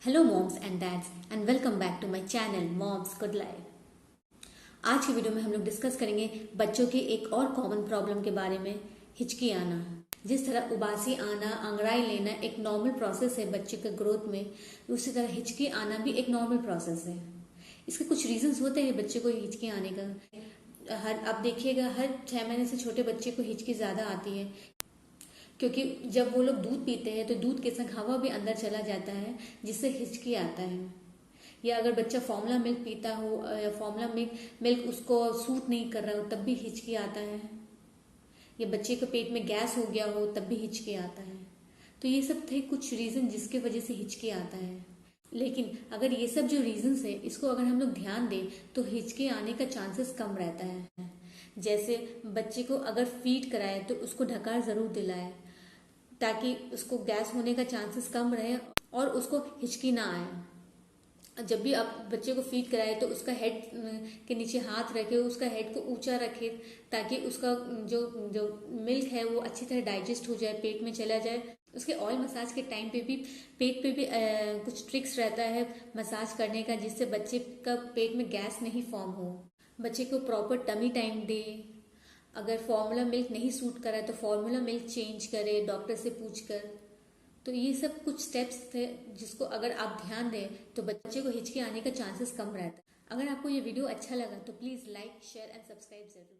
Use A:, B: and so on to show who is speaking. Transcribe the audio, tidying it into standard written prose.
A: Hello moms and dads and welcome back to my channel moms good life. आज की video में हम लोग डिस्कस करेंगे बच्चों की एक और कॉमन प्रॉब्लम के बारे में, हिचकी आना। जिस तरह उबासी आना, अंगड़ाई लेना एक नॉर्मल प्रोसेस है बच्चे के ग्रोथ में, उसी तरह हिचकी आना भी एक नॉर्मल प्रोसेस है। इसके कुछ रीजंस होते हैं बच्चे को हिचकी आने का। आप देखिएगा, हर 6 महीने से छोटे बच्चे को हिचकी ज़्यादा आती है, क्योंकि जब वो लोग दूध पीते हैं तो दूध के संग हवा भी अंदर चला जाता है, जिससे हिचकी आता है। या अगर बच्चा फॉर्मूला मिल्क पीता हो या फॉर्मूला मिल्क उसको सूट नहीं कर रहा हो तब भी हिचकी आता है। या बच्चे के पेट में गैस हो गया हो तब भी हिचकी आता है। तो ये सब थे कुछ रीज़न जिसके वजह से हिचकी आता है। लेकिन अगर ये सब जो रीजंस है इसको अगर हम लोग ध्यान दें तो हिचकी आने का चांसेस कम रहता है। जैसे बच्चे को अगर फीड कराए तो उसको ढकार ज़रूर दिलाए, ताकि उसको गैस होने का चांसेस कम रहे और उसको हिचकी ना आए। जब भी आप बच्चे को फीड कराए तो उसका हेड के नीचे हाथ रखे, उसका हेड को ऊंचा रखे, ताकि उसका जो जो मिल्क है वो अच्छी तरह डाइजेस्ट हो जाए, पेट में चला जाए। उसके ऑयल मसाज के टाइम पे भी पेट पे भी कुछ ट्रिक्स रहता है मसाज करने का, जिससे बच्चे का पेट में गैस नहीं फॉर्म हो। बच्चे को प्रॉपर टमी टाइम दे। अगर फॉर्मूला मिल्क नहीं सूट करा तो फॉर्मूला मिल्क चेंज करे डॉक्टर से पूछकर। तो ये सब कुछ स्टेप्स थे जिसको अगर आप ध्यान दें तो बच्चे को हिचकी आने का चांसेस कम रहता है। अगर आपको ये वीडियो अच्छा लगा तो please like, share and subscribe जरूर।